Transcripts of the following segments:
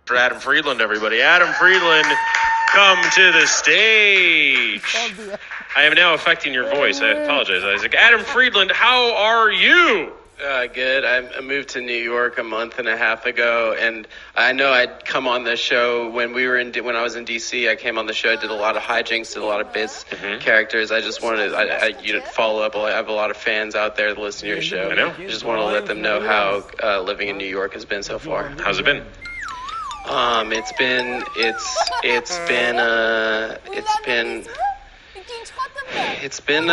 For Adam Friedland, everybody. Adam Friedland, come to the stage. I am now affecting your voice. I apologize, Isaac. Adam Friedland, how are you? Good. I moved to New York a month and a half ago, and I know I'd come on the show when I was in DC. I came on the show, did a lot of hijinks, did a lot of bits, characters. I just wanted to follow up. I have a lot of fans out there that listen to your show. I know. I just want to let them know how living in New York has been so far. How's it been? It's been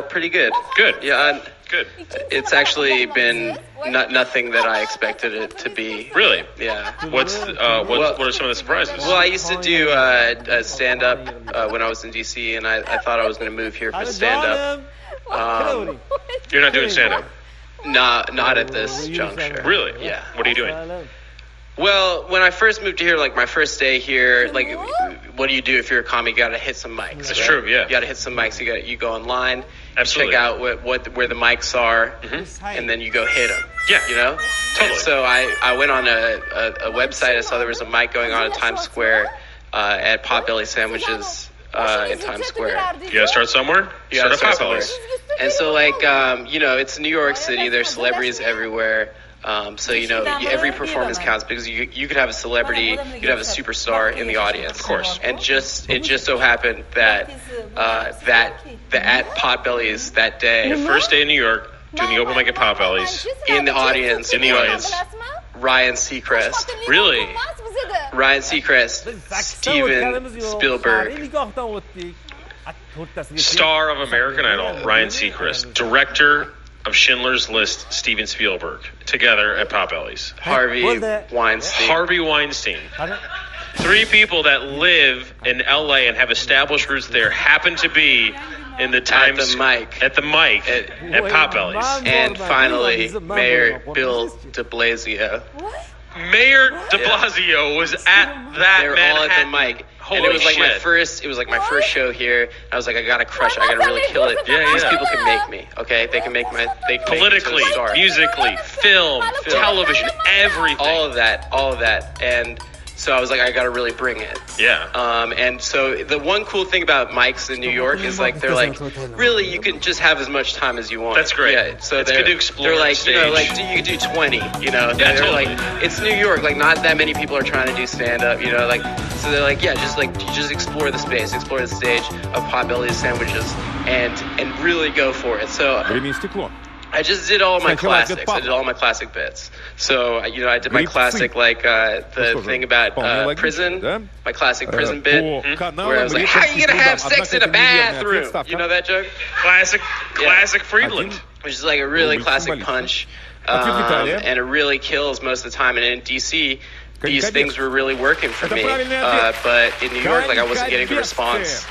pretty good. Good. Yeah. Good. It's actually been nothing that I expected it to be. Really? Yeah. What are some of the surprises? Well, I used to do a stand-up when I was in DC, and I thought I was going to move here for stand-up. You're not doing stand-up? Not at this juncture. Really? Yeah. What are you doing? Well, when I first moved here, like my first day here, like what do you do if you're a comic? You got to hit some mics. That's true, yeah. You got to hit some mics. You go online, Absolutely. check out where the mics are, and then you go hit them. Yeah. You know? Totally. And so I went on a website. I saw there was a mic going on at Times Square at Potbelly Sandwiches in Times Square. You gotta start somewhere? You gotta Start start at somewhere. Potbelly's. And so it's New York City. There's celebrities everywhere. So every performance counts because you could have a celebrity, you could have a superstar in the audience, Of course. And it just so happened that at Potbelly's that day, The first day in New York, doing the open mic at Potbelly's. in the audience, Ryan Seacrest, Really? Steven Spielberg, Star of American Idol, Ryan Seacrest. Director of Schindler's List, Steven Spielberg. Together at Potbelly's. Harvey Weinstein. Harvey Weinstein. Three people that live in LA and have established roots there happen to be in the Times at the mic at Potbelly's. And finally, Mayor Bill de Blasio. Mayor de Blasio was at that They were Manhattan. all at the mic. Holy and it was like shit. my first show here. I was like, I gotta crush it. I gotta really kill it. Yeah, These yeah. people can make me. Okay, they can make me Politically, to a star. musically, film, television, everything. all of that. And so I was like, I gotta really bring it. Yeah. And so the one cool thing about mics in New York is like they're like, really, you can just have as much time as you want. That's great. Yeah. So It's good to explore They're like, the you could do 20. Yeah, they're totally. like, it's New York. Like, not that many people are trying to do stand up. So they're like, yeah, just explore the space, explore the stage of Potbelly's Sandwiches, and really go for it. So I just did all my classics. I did all my classic bits. So, I did my classic, the thing about prison, my classic prison bit, where I was like, how are you going to have sex in a bathroom? You know that joke? Classic Friedland. Which is like a really classic punch, and it really kills most of the time. And in DC, these things were really working for me. But in New York, I wasn't getting the response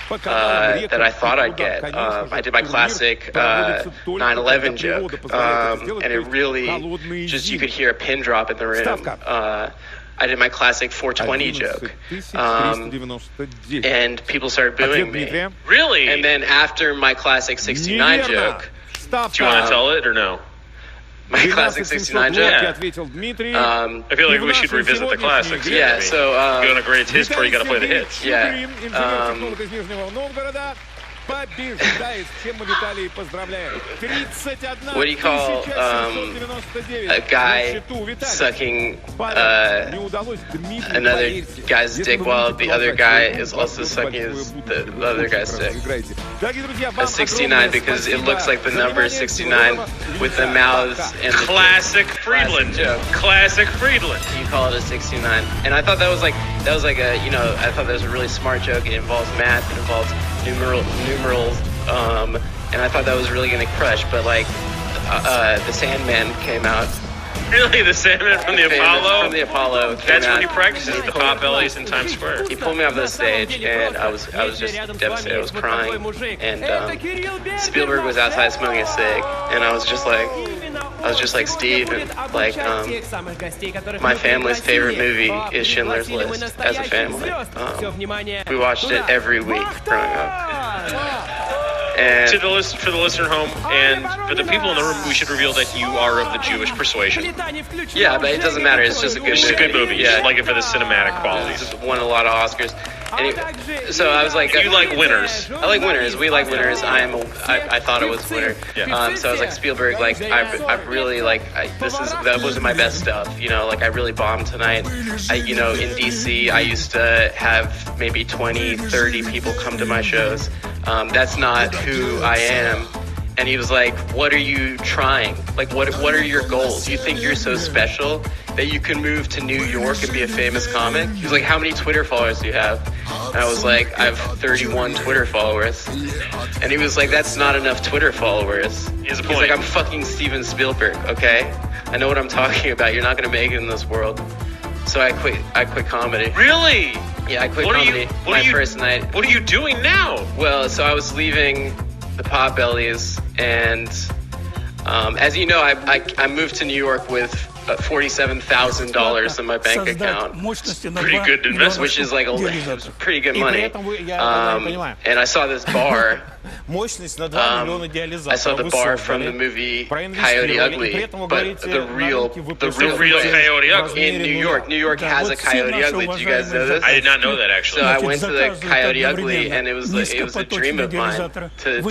that I thought I'd get. I did my classic 9/11 joke, and it really just, you could hear a pin drop in the room. I did my classic 420 joke, and people started booing me. Really? And then after my classic 69 joke, do you want to tell it or no? my classic 69 joke? Yeah. I feel like we should revisit the classics. Yeah, so Go on a greatest hits before you got to play the hits. yeah. What do you call a guy sucking another guy's dick while the other guy is also sucking the other guy's dick? A 69, because it looks like the number 69 with the mouths and the Classic Friedland. joke. Classic Friedland. You call it a 69, and I thought that was like a I thought that was a really smart joke. It involves math, it involves numerals, and I thought that was really gonna crush. But the Sandman came out. Really, the Sandman from the Apollo? From the Apollo. That's when he practices at the Potbelly's in Times Square. He pulled me off the stage, and I was just devastated. I was crying, and Spielberg was outside smoking a cig, and I was just like Steve, and my family's favorite movie is Schindler's List. As a family, we watched it every week growing up. And for the listener at home and for the people in the room, we should reveal that you are of the Jewish persuasion. Yeah, but it doesn't matter. It's just a good movie. It's a good movie. Yeah. You like it for the cinematic qualities. It's won a lot of Oscars. Anyway, so I was like, you like winners. I like winners. We like winners. I thought it was winner. Yeah. So I was like, Spielberg, like I really like that wasn't my best stuff. You know, like I really bombed tonight. In DC, I used to have maybe 20, 30 people come to my shows. That's not who I am. And he was like, what are you trying? Like, what are your goals? You think you're so special that you can move to New York and be a famous comic? He was like, how many Twitter followers do you have? And I was like, I have 31 Twitter followers. And he was like, that's not enough Twitter followers. He's like, I'm fucking Steven Spielberg, okay? I know what I'm talking about. You're not going to make it in this world. So I quit comedy. Really? Yeah, I quit comedy first night. What are you doing now? Well, so I was leaving the Potbellies, and as you know, I moved to New York with $47,000 in my bank account. Pretty good investment. Which is like pretty good money. And I saw this bar. I saw the bar from the movie Coyote Ugly, but the real Coyote Ugly in New York. New York has a Coyote Ugly. Did you guys know this? I did not know that, actually. So I went to the Coyote Ugly, and it was a dream of mine to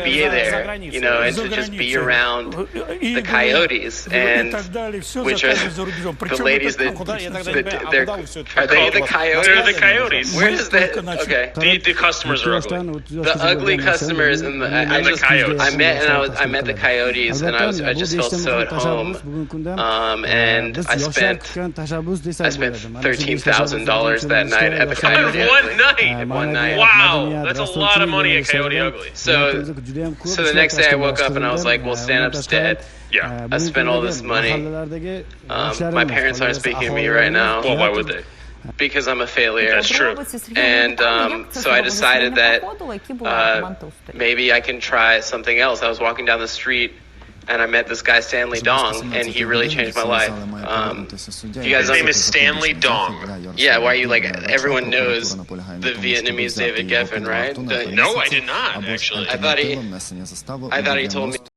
be there, you know, and to just be around the coyotes, and which are the ladies that are they the coyotes? They're the coyotes. Where is that? Okay. The customers are ugly. The ugly customers and the coyotes. I met the coyotes, and I just felt so at home. And I spent $13,000 that night at the Coyote Ugly. One night. Wow, that's a lot of money at Coyote Ugly. So the next day I woke up and I was like, well, stand-up's dead. Yeah. I spent all this money. My parents aren't speaking to me right now. Well, why would they? Because I'm a failure. That's true. And so I decided that maybe I can try something else. I was walking down the street and I met this guy, Stanley Dong, and he really changed my life. His name is Stanley Dong. Yeah, why are you like, everyone knows the Vietnamese David Geffen, right? No, I did not, actually. I thought he told me.